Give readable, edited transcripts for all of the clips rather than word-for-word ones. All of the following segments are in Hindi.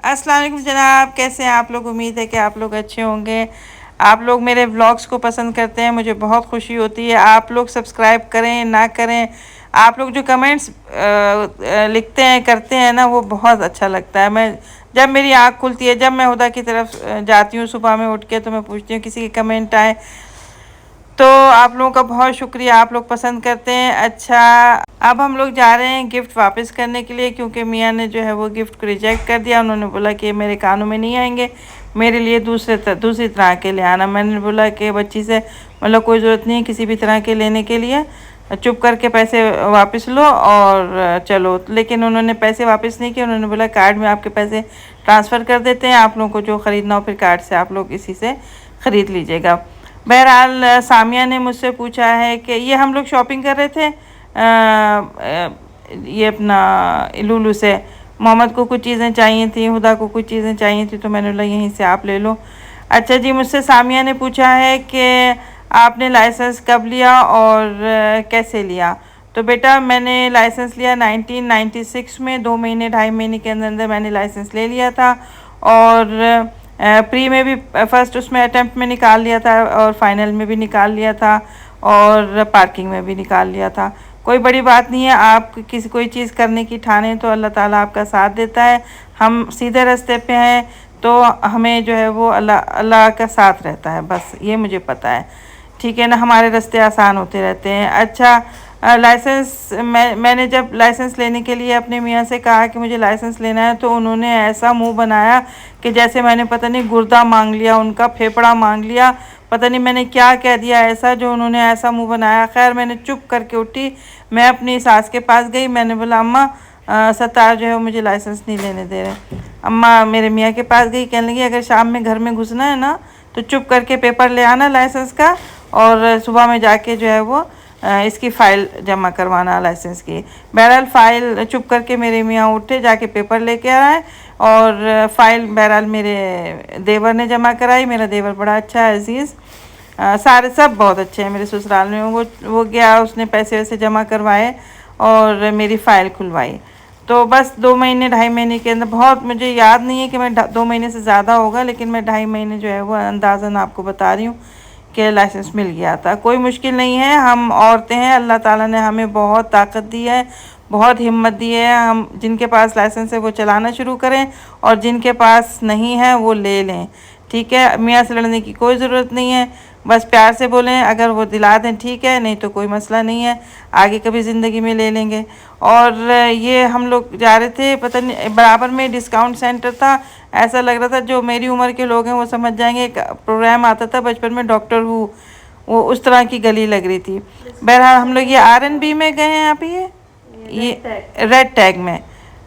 अस्सलाम वालेकुम जनाब, कैसे हैं आप लोग। उम्मीद है कि आप लोग अच्छे होंगे। आप लोग मेरे व्लॉग्स को पसंद करते हैं, मुझे बहुत खुशी होती है। आप लोग सब्सक्राइब करें ना करें, आप लोग जो कमेंट्स लिखते हैं करते हैं ना, वो बहुत अच्छा लगता है। मैं जब मेरी आँख खुलती है, जब मैं हुदा की तरफ जाती हूँ सुबह में उठ के, तो मैं पूछती हूँ किसी के कमेंट आए, तो आप लोगों का बहुत शुक्रिया, आप लोग पसंद करते हैं। अच्छा, अब हम लोग जा रहे हैं गिफ्ट वापस करने के लिए, क्योंकि मियाँ ने जो है वो गिफ्ट को रिजेक्ट कर दिया। उन्होंने बोला कि मेरे कानों में नहीं आएंगे, मेरे लिए दूसरी तरह के ले आना। मैंने बोला कि बच्ची से मतलब कोई ज़रूरत नहीं है किसी भी तरह के लेने के लिए, चुप करके पैसे वापस लो और चलो। लेकिन उन्होंने पैसे वापस नहीं किए। उन्होंने बोला कार्ड में आपके पैसे ट्रांसफ़र कर देते हैं, आप लोगों को जो ख़रीदना हो फिर कार्ड से आप लोग इसी से ख़रीद लीजिएगा। बहरहाल सामिया ने मुझसे पूछा है कि ये हम लोग शॉपिंग कर रहे थे ये अपना लुलु से। मोहम्मद को कुछ चीज़ें चाहिए थी, हुदा को कुछ चीज़ें चाहिए थी, तो मैंने बोला यहीं से आप ले लो। अच्छा जी, मुझसे सामिया ने पूछा है कि आपने लाइसेंस कब लिया और कैसे लिया। तो बेटा मैंने लाइसेंस लिया 1996 में, 2 महीने 2.5 महीने के अंदर अंदर मैंने लाइसेंस ले लिया था। और प्री में भी फ़र्स्ट उसमें अटैम्प्ट में निकाल लिया था, और फाइनल में भी निकाल लिया था, और पार्किंग में भी निकाल लिया था। कोई बड़ी बात नहीं है, आप किसी कोई चीज़ करने की ठाने तो अल्लाह ताला आपका साथ देता है। हम सीधे रास्ते पे हैं तो हमें जो है वो अल्लाह अल्लाह का साथ रहता है, बस ये मुझे पता है। ठीक है ना, हमारे रास्ते आसान होते रहते हैं। अच्छा, लाइसेंस मैंने जब लाइसेंस लेने के लिए अपने मियाँ से कहा कि मुझे लाइसेंस लेना है, तो उन्होंने ऐसा मुंह बनाया कि जैसे मैंने पता नहीं गुर्दा मांग लिया, उनका फेफड़ा मांग लिया, पता नहीं मैंने क्या कह दिया ऐसा जो उन्होंने ऐसा मुंह बनाया। खैर मैंने चुप करके उठी, मैं अपनी सास के पास गई। मैंने बोला अम्मा सत्तार जो है वो मुझे लाइसेंस नहीं लेने दे रहे। अम्मा मेरे मियाँ के पास गई, कहने लगी अगर शाम में घर में घुसना है ना तो चुप करके पेपर ले आना लाइसेंस का, और सुबह में जाके जो है वो इसकी फ़ाइल जमा करवाना लाइसेंस की। बहरहाल फ़ाइल चुप करके मेरे मियाँ उठे, जाके पेपर लेके आए, और फ़ाइल बहरहाल मेरे देवर ने जमा कराई। मेरा देवर बड़ा अच्छा है, अजीज़, सारे सब बहुत अच्छे हैं मेरे ससुराल में। वो गया, उसने पैसे वैसे जमा करवाए और मेरी फ़ाइल खुलवाई। तो बस 2 महीने 2.5 महीने के अंदर, बहुत मुझे याद नहीं है कि मैं 2 महीने से ज़्यादा होगा, लेकिन मैं 2.5 महीने जो है वो अंदाज़न आपको बता रही हूँ कि लाइसेंस मिल गया था। कोई मुश्किल नहीं है, हम औरतें हैं, अल्लाह ताला ने हमें बहुत ताकत दी है, बहुत हिम्मत दी है। हम जिनके पास लाइसेंस है वो चलाना शुरू करें, और जिनके पास नहीं है वो ले लें। ठीक है, मियाँ से लड़ने की कोई ज़रूरत नहीं है, बस प्यार से बोलें, अगर वो दिला दें ठीक है, नहीं तो कोई मसला नहीं है, आगे कभी ज़िंदगी में ले लेंगे। और ये हम लोग जा रहे थे, पता नहीं बराबर में डिस्काउंट सेंटर था, ऐसा लग रहा था जो मेरी उम्र के लोग हैं वो समझ जाएंगे। एक प्रोग्राम आता था बचपन में डॉक्टर हू, वो उस तरह की गली लग रही थी। बहरहाल हम लोग ये RNB में गए हैं। यहाँ पे ये रेड टैग में,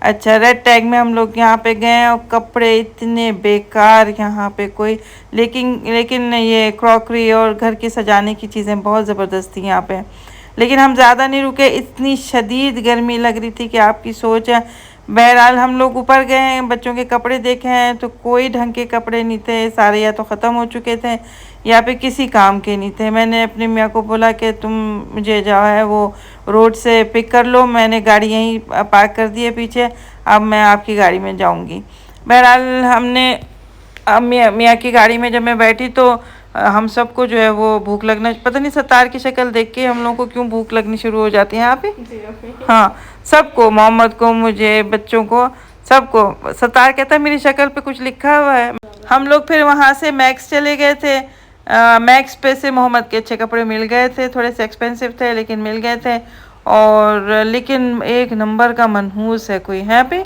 अच्छा रेड टैग में हम लोग यहाँ पे गए, और कपड़े इतने बेकार यहाँ पे कोई, लेकिन लेकिन ये क्रॉकरी और घर की सजाने की चीज़ें बहुत ज़बरदस्त थी यहाँ पे। लेकिन हम ज़्यादा नहीं रुके, इतनी शदीद गर्मी लग रही थी कि आपकी सोच है। बहरहाल हम लोग ऊपर गए हैं, बच्चों के कपड़े देखे हैं तो कोई ढंग के कपड़े नहीं थे, सारे या तो ख़त्म हो चुके थे या पे किसी काम के नहीं थे। मैंने अपने मियाँ को बोला कि तुम मुझे जो है वो रोड से पिक कर लो, मैंने गाड़ी यहीं पार्क कर दी है पीछे, अब मैं आपकी गाड़ी में जाऊंगी। बहरहाल हमने अब मियाँ की गाड़ी में जब मैं बैठी तो हम सबको जो है वो भूख लगना, पता नहीं सत्तार की शक्ल देख के हम लोगों को क्यों भूख लगनी शुरू हो जाती है यहाँ पे। हाँ, सबको, मोहम्मद को, मुझे, बच्चों को, सबको। सत्तार कहता है मेरी शक्ल पे कुछ लिखा हुआ है। हम लोग फिर वहाँ से मैक्स चले गए थे। मैक्स पे से मोहम्मद के अच्छे कपड़े मिल गए थे, थोड़े से एक्सपेंसिव थे लेकिन मिल गए थे। और लेकिन एक नंबर का मनहूस है कोई है पे,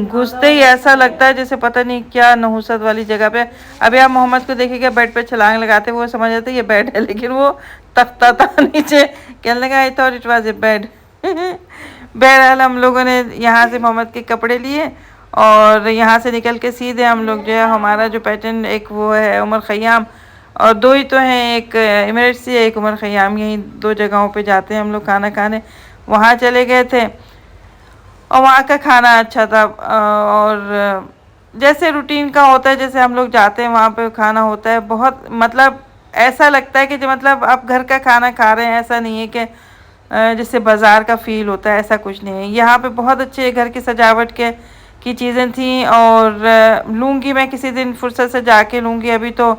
घुसते ही ऐसा लगता है जैसे पता नहीं क्या नहुसत वाली जगह पे। अभी आप मोहम्मद को देखिएगा बेड पे छलांग लगाते, वो समझ जाते ये बेड है, लेकिन वो तख्ता था नीचे, कहने लगा I thought it was a bed. बहरहाल हम लोगों ने यहाँ से मोहम्मद के कपड़े लिए, और यहाँ से निकल के सीधे हम लोग जो है, हमारा जो पैटर्न एक वो है उमर ख़याम, और दो ही तो हैं, एक इमरेट्स से एक उमर ख़याम, यही 2 जगहों पे जाते हैं हम लोग खाना खाने। वहाँ चले गए थे, और वहाँ का खाना अच्छा था, और जैसे रूटीन का होता है, जैसे हम लोग जाते हैं वहाँ पे खाना होता है बहुत, मतलब ऐसा लगता है कि जो मतलब आप घर का खाना खा रहे हैं, ऐसा नहीं है कि जैसे बाज़ार का फ़ील होता है, ऐसा कुछ नहीं है। यहाँ पे बहुत अच्छे घर की सजावट के की चीज़ें थी, और लूँगी मैं किसी दिन फुर्सत से जाके लूँगी। अभी तो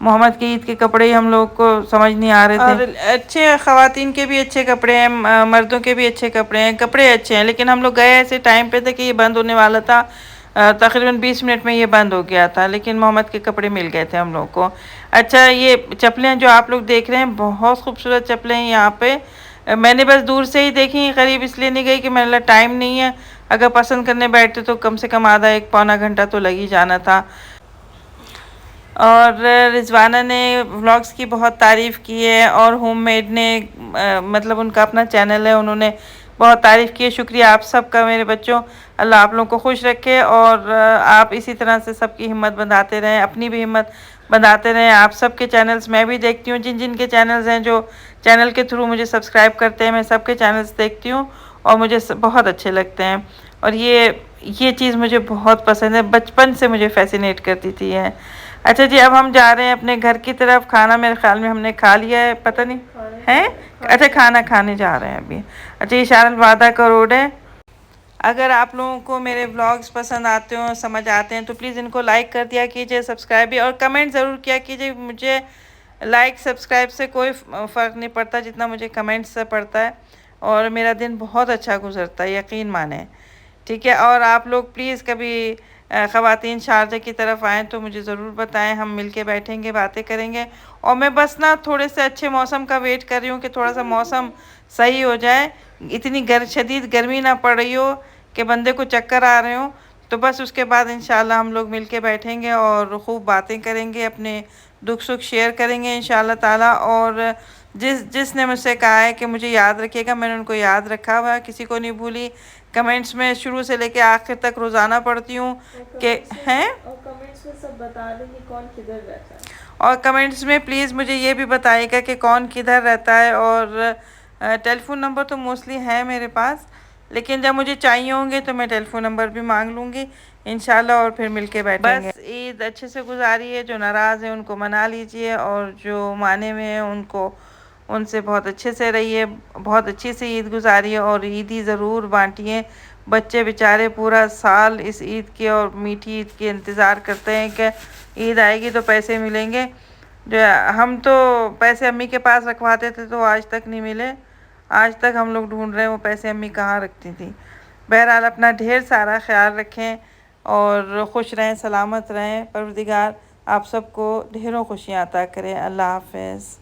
मोहम्मद की ईद के कपड़े ही हम लोग को समझ नहीं आ रहे थे। और अच्छे ख़वातीन के भी अच्छे कपड़े हैं, मर्दों के भी अच्छे कपड़े हैं, कपड़े अच्छे हैं, लेकिन हम लोग गए ऐसे टाइम पे थे कि ये बंद होने वाला था। तकरीबन 20 मिनट में ये बंद हो गया था, लेकिन मोहम्मद के कपड़े मिल गए थे हम लोग को। अच्छा, ये चप्पलें जो आप लोग देख रहे हैं, बहुत खूबसूरत चप्पलें हैं यहाँ पे। मैंने बस दूर से ही देखी, करीब इसलिए नहीं गई कि मेरे लिए टाइम नहीं है। अगर पसंद करने बैठते तो कम से कम आधा एक पौना घंटा तो लग ही जाना था। और रिजवाना ने व्लॉग्स की बहुत तारीफ़ की है, और होममेड ने मतलब उनका अपना चैनल है, उन्होंने बहुत तारीफ़ की है। शुक्रिया आप सबका मेरे बच्चों, अल्लाह आप लोगों को खुश रखे, और आप इसी तरह से सबकी हिम्मत बंधाते रहें, अपनी भी हिम्मत बंधाते रहें। आप सबके चैनल्स मैं भी देखती हूँ, जिन जिन के चैनल्स हैं, जो चैनल के थ्रू मुझे सब्सक्राइब करते हैं, मैं सबके चैनल्स देखती हूँ और मुझे बहुत अच्छे लगते हैं। और ये चीज़ मुझे बहुत पसंद है, बचपन से मुझे फैसिनेट करती थी है। अच्छा जी, अब हम जा रहे हैं अपने घर की तरफ। खाना मेरे ख्याल में हमने खा लिया है, पता नहीं है। अच्छा, खाना खाने जा रहे हैं अभी। अच्छा, ये शारल वादा का रोड है। अगर आप लोगों को मेरे व्लॉग्स पसंद आते हो, समझ आते हैं, तो प्लीज़ इनको लाइक कर दिया कीजिए, सब्सक्राइब भी, और कमेंट ज़रूर किया कीजिए। मुझे लाइक सब्सक्राइब से कोई फ़र्क नहीं पड़ता जितना मुझे कमेंट्स से पड़ता है, और मेरा दिन बहुत अच्छा गुजरता है, यकीन माने। ठीक है, और आप लोग प्लीज़ कभी ख़वातीन शारजा की तरफ आएँ तो मुझे ज़रूर बताएं, हम मिल के बैठेंगे, बातें करेंगे। और मैं बस ना थोड़े से अच्छे मौसम का वेट कर रही हूँ कि थोड़ा सा मौसम सही हो जाए, इतनी शदीद गर्मी ना पड़ रही हो कि बंदे को चक्कर आ रहे हो। तो बस उसके बाद इंशाल्लाह हम लोग मिल के बैठेंगे और खूब बातें करेंगे, अपने दुख सुख शेयर करेंगे इंशाल्लाह ताला। और जिसने मुझसे कहा है कि मुझे याद रखिएगा, मैंने उनको याद रखा हुआ है, किसी को नहीं भूली। कमेंट्स में शुरू से लेके आखिर तक रोज़ाना पढ़ती हूँ कि हैं, और कमेंट्स में सब बता देंगे कौन किधर रहता है। और कमेंट्स में प्लीज़ मुझे ये भी बताइएगा कि कौन किधर रहता है। और टेलीफोन नंबर तो मोस्टली है मेरे पास, लेकिन जब मुझे चाहिए होंगे तो मैं टेलीफोन नंबर भी मांग लूँगी इंशाल्लाह, और फिर मिलके बैठेंगे। बस ईद अच्छे से गुजारिए, जो नाराज़ हैं उनको मना लीजिए, और जो माने में हैं उनको उनसे बहुत अच्छे से रहिए, बहुत अच्छी से ईद गुजारिए, और ईदी ज़रूर बांटिए। बच्चे बेचारे पूरा साल इस ईद के और मीठी ईद के इंतज़ार करते हैं कि ईद आएगी तो पैसे मिलेंगे। जो हम तो पैसे अम्मी के पास रखवाते थे तो आज तक नहीं मिले, आज तक हम लोग ढूंढ रहे हैं वो पैसे अम्मी कहाँ रखती थी। बहरहाल अपना ढेर सारा ख्याल रखें और खुश रहें, सलामत रहें। परवरदिगार आप सबको ढेरों खुशियाँ अता करें। अल्लाह हाफ़िज़।